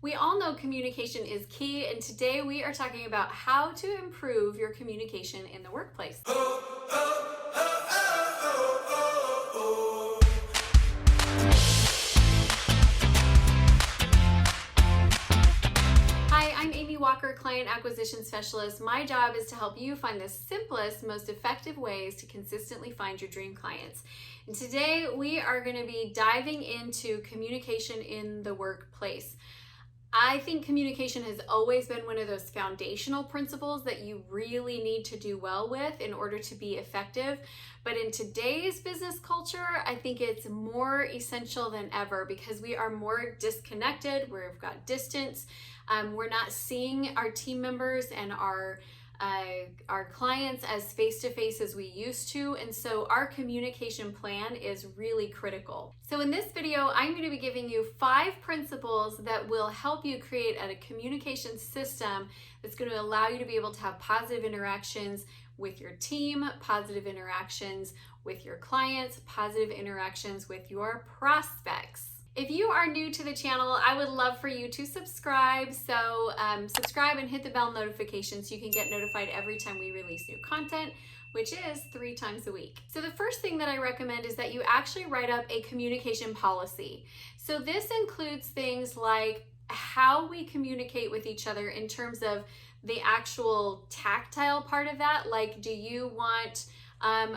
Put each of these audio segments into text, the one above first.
We all know communication is key, and today we are talking about how to improve your communication in the workplace. Hi, I'm Amy Walker, Client Acquisition Specialist. My job is to help you find the simplest, most effective ways to consistently find your dream clients. And today we are going to be diving into communication in the workplace. I think communication has always been one of those foundational principles that you really need to do well with in order to be effective. But in today's business culture, I think it's more essential than ever because we are more disconnected. We've got distance. We're not seeing our team members and our clients as face-to-face as we used to, and so our communication plan is really critical. So in this video, I'm going to be giving you 5 principles that will help you create a communication system that's going to allow you to be able to have positive interactions with your team, positive interactions with your clients, positive interactions with your prospects. If you are new to the channel, I would love for you to subscribe. So subscribe and hit the bell notification so you can get notified every time we release new content, which is 3 times a week. So the first thing that I recommend is that you actually write up a communication policy. So this includes things like how we communicate with each other in terms of the actual tactile part of that. Like, do you want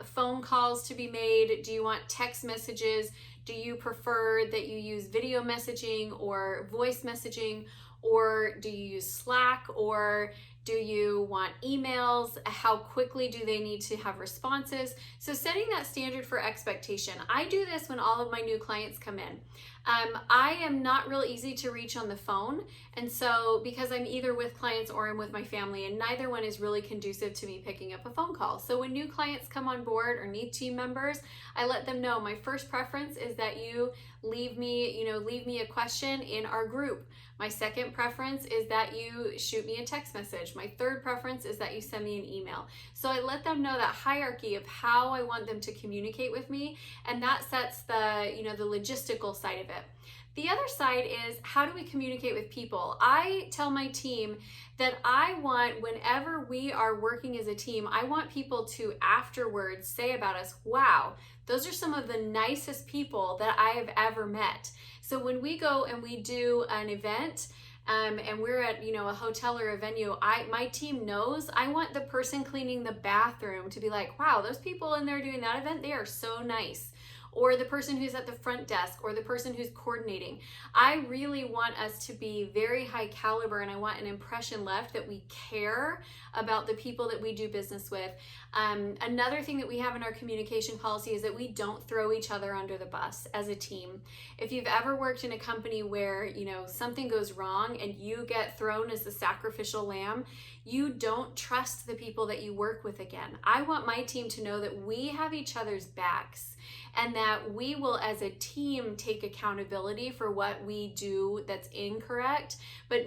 phone calls to be made? Do you want text messages? Do you prefer that you use video messaging or voice messaging, or do you use Slack, or do you want emails? How quickly do they need to have responses? So setting that standard for expectation. I do this when all of my new clients come in. I am not real easy to reach on the phone, and so because I'm either with clients or I'm with my family, and neither one is really conducive to me picking up a phone call. So when new clients come on board or need team members, I let them know my first preference is that you leave me a question in our group. My second preference is that you shoot me a text message. My third preference is that you send me an email. So I let them know that hierarchy of how I want them to communicate with me, and that sets the logistical side of it. The other side is, how do we communicate with people? I tell my team that I want, whenever we are working as a team, I want people to afterwards say about us, wow, those are some of the nicest people that I have ever met. So when we go and we do an event, and we're at a hotel or a venue, my team knows I want the person cleaning the bathroom to be like, wow, those people in there doing that event, they are so nice. Or the person who's at the front desk, or the person who's coordinating. I really want us to be very high caliber, and I want an impression left that we care about the people that we do business with. Another thing that we have in our communication policy is that we don't throw each other under the bus as a team. If you've ever worked in a company where something goes wrong and you get thrown as the sacrificial lamb, you don't trust the people that you work with again. I want my team to know that we have each other's backs, and that we will as a team take accountability for what we do that's incorrect, but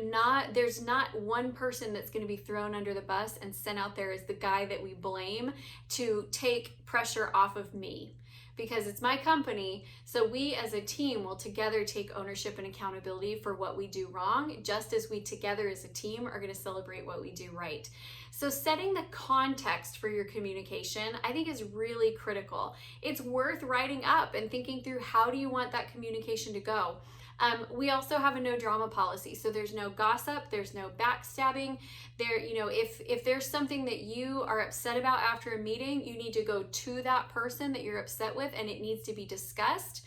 there's not one person that's going to be thrown under the bus and sent out there as the guy that we blame to take pressure off of me, because it's my company. So we as a team will together take ownership and accountability for what we do wrong, just as we together as a team are going to celebrate what we do right. So setting the context for your communication, I think, is really critical. It's worth writing up and thinking through, how do you want that communication to go? We also have a no drama policy. So there's no gossip, there's no backstabbing. If there's something that you are upset about after a meeting, you need to go to that person that you're upset with, and it needs to be discussed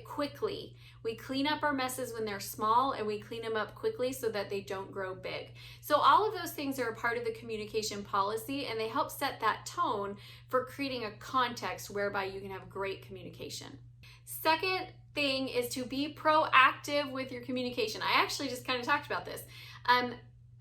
quickly. We clean up our messes when they're small, and we clean them up quickly so that they don't grow big. So all of those things are a part of the communication policy, and they help set that tone for creating a context whereby you can have great communication. Second thing is to be proactive with your communication. I actually just kind of talked about this.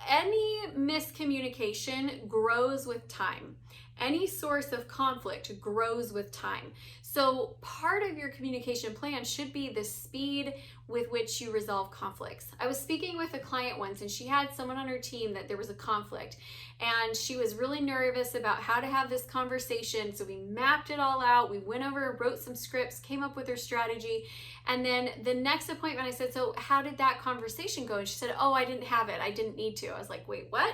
Any miscommunication grows with time. Any source of conflict grows with time. So part of your communication plan should be the speed with which you resolve conflicts. I was speaking with a client once, and she had someone on her team that there was a conflict, and she was really nervous about how to have this conversation. So we mapped it all out. We went over, wrote some scripts, came up with her strategy. And then the next appointment, I said, so how did that conversation go? And she said, oh, I didn't have it. I didn't need to. I was like, wait, what?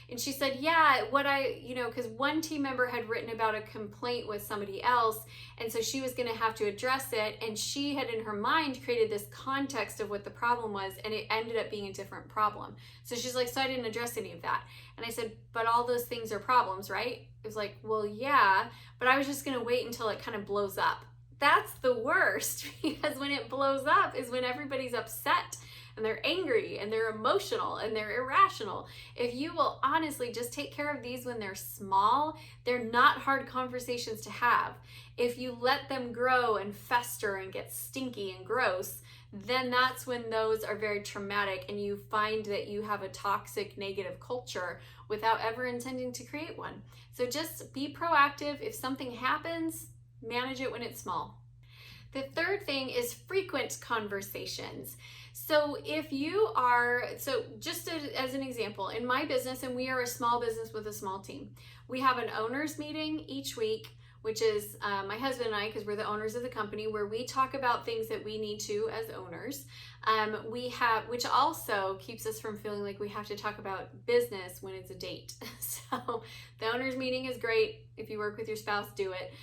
And she said, yeah, because one team member had written about a complaint with somebody else. And so she was going to have to address it. And she had in her mind created this context of what the problem was. And it ended up being a different problem. So she's like, so I didn't address any of that. And I said, but all those things are problems, right? It was like, well, yeah, but I was just going to wait until it kind of blows up. That's the worst, because when it blows up is when everybody's upset and they're angry and they're emotional and they're irrational. If you will honestly just take care of these when they're small, they're not hard conversations to have. If you let them grow and fester and get stinky and gross, then that's when those are very traumatic and you find that you have a toxic, negative culture without ever intending to create one. So just be proactive. If something happens, manage it when it's small. The third thing is frequent conversations. So just as an example, in my business, and we are a small business with a small team, we have an owners meeting each week, which is my husband and I, because we're the owners of the company, where we talk about things that we need to as owners. Which also keeps us from feeling like we have to talk about business when it's a date. So the owners meeting is great. If you work with your spouse, do it.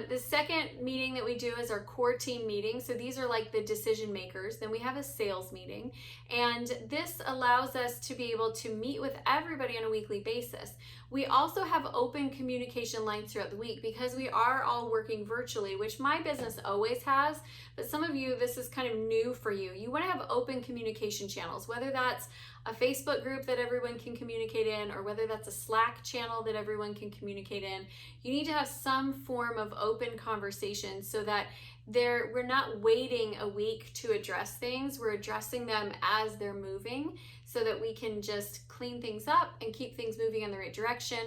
The second meeting that we do is our core team meeting. So these are like the decision makers. Then we have a sales meeting. And this allows us to be able to meet with everybody on a weekly basis. We also have open communication lines throughout the week because we are all working virtually, which my business always has. But some of you, this is kind of new for you. You want to have open communication channels, whether that's a Facebook group that everyone can communicate in, or whether that's a Slack channel that everyone can communicate in. You need to have some form of open conversation so that we're not waiting a week to address things. We're addressing them as they're moving so that we can just clean things up and keep things moving in the right direction.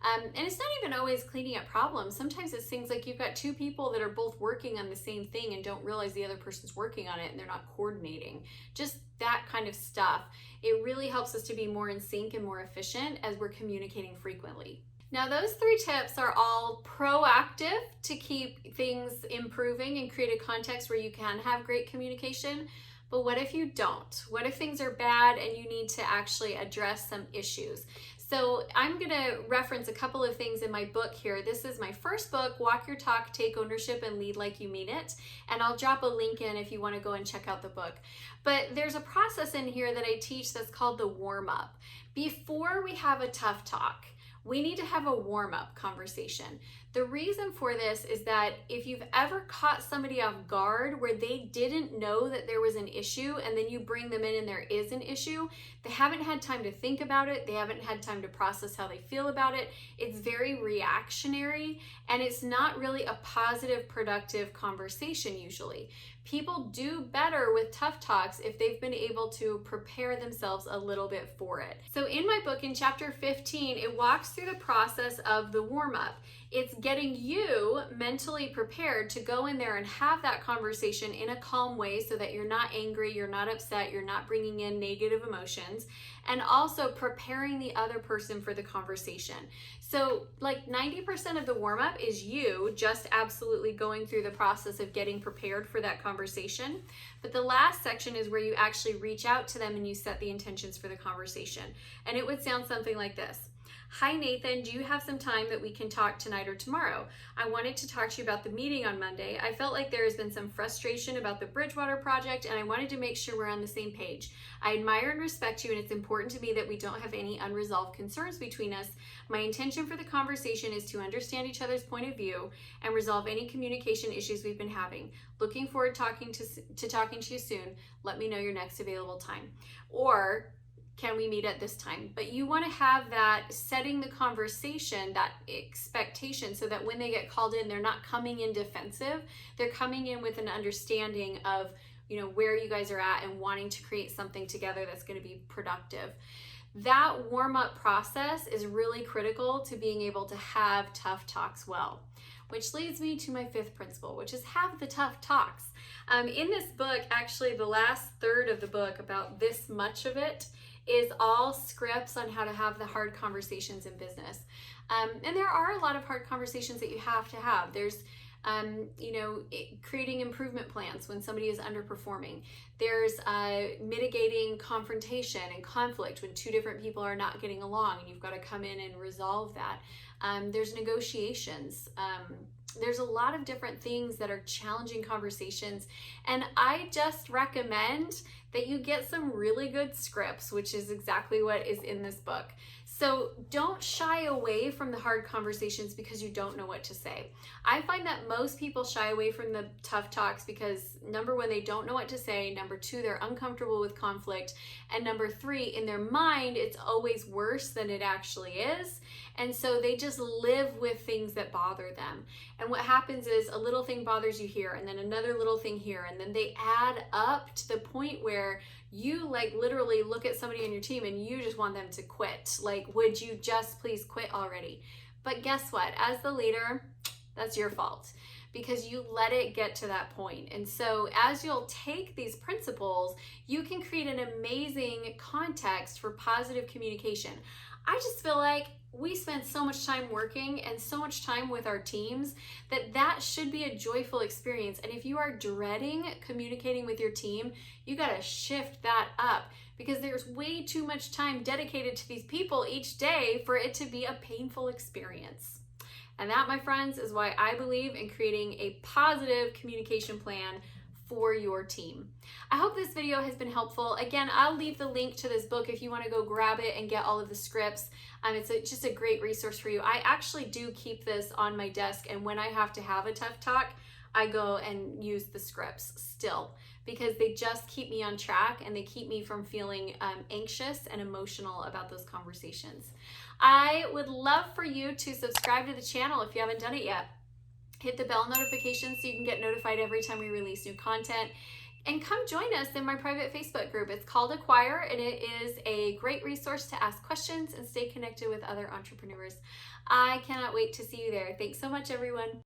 And it's not even always cleaning up problems. Sometimes it's things like you've got two people that are both working on the same thing and don't realize the other person's working on it and they're not coordinating. Just that kind of stuff. It really helps us to be more in sync and more efficient as we're communicating frequently. Now, those 3 tips are all proactive to keep things improving and create a context where you can have great communication. But what if you don't? What if things are bad and you need to actually address some issues? So I'm going to reference a couple of things in my book here. This is my first book, Walk Your Talk, Take Ownership, and Lead Like You Mean It. And I'll drop a link in if you want to go and check out the book. But there's a process in here that I teach that's called the warm-up. Before we have a tough talk, we need to have a warm-up conversation. The reason for this is that if you've ever caught somebody off guard where they didn't know that there was an issue and then you bring them in and there is an issue, they haven't had time to think about it. They haven't had time to process how they feel about it. It's very reactionary and it's not really a positive, productive conversation usually. People do better with tough talks if they've been able to prepare themselves a little bit for it. So in my book, in chapter 15, it walks through the process of the warm-up. It's getting you mentally prepared to go in there and have that conversation in a calm way so that you're not angry, you're not upset, you're not bringing in negative emotions, and also preparing the other person for the conversation. So like 90% of the warm-up is you just absolutely going through the process of getting prepared for that conversation. But the last section is where you actually reach out to them and you set the intentions for the conversation. And it would sound something like this. Hi Nathan, do you have some time that we can talk tonight or tomorrow? I wanted to talk to you about the meeting on Monday. I felt like there has been some frustration about the Bridgewater project and I wanted to make sure we're on the same page. I admire and respect you and it's important to me that we don't have any unresolved concerns between us. My intention for the conversation is to understand each other's point of view and resolve any communication issues we've been having. Looking forward to talking to you soon. Let me know your next available time. Or can we meet at this time? But you want to have that setting the conversation, that expectation, so that when they get called in, they're not coming in defensive. They're coming in with an understanding of where you guys are at and wanting to create something together that's going to be productive. That warm-up process is really critical to being able to have tough talks well, which leads me to my 5th principle, which is have the tough talks. In this book, actually the last third of the book, about this much of it, is all scripts on how to have the hard conversations in business. And there are a lot of hard conversations that you have to have. There's creating improvement plans when somebody is underperforming. There's mitigating confrontation and conflict when 2 different people are not getting along and you've got to come in and resolve that. There's negotiations. There's a lot of different things that are challenging conversations, and I just recommend that you get some really good scripts, which is exactly what is in this book. So don't shy away from the hard conversations because you don't know what to say. I find that most people shy away from the tough talks because, number 1, they don't know what to say. Number 2, they're uncomfortable with conflict. And number 3, in their mind, it's always worse than it actually is. And so they just live with things that bother them. And what happens is a little thing bothers you here, and then another little thing here, and then they add up to the point where you literally look at somebody on your team and you just want them to quit. Would you just please quit already? But guess what? As the leader, that's your fault because you let it get to that point. And so as you'll take these principles, you can create an amazing context for positive communication. I just feel like we spend so much time working and so much time with our teams that should be a joyful experience. And if you are dreading communicating with your team, you got to shift that up because there's way too much time dedicated to these people each day for it to be a painful experience. And that, my friends, is why I believe in creating a positive communication plan for your team. I hope this video has been helpful. Again, I'll leave the link to this book if you want to go grab it and get all of the scripts. It's just a great resource for you. I actually do keep this on my desk, and when I have to have a tough talk, I go and use the scripts still because they just keep me on track and they keep me from feeling anxious and emotional about those conversations. I would love for you to subscribe to the channel if you haven't done it yet. Hit the bell notification so you can get notified every time we release new content. And come join us in my private Facebook group. It's called Acquire, and it is a great resource to ask questions and stay connected with other entrepreneurs. I cannot wait to see you there. Thanks so much, everyone.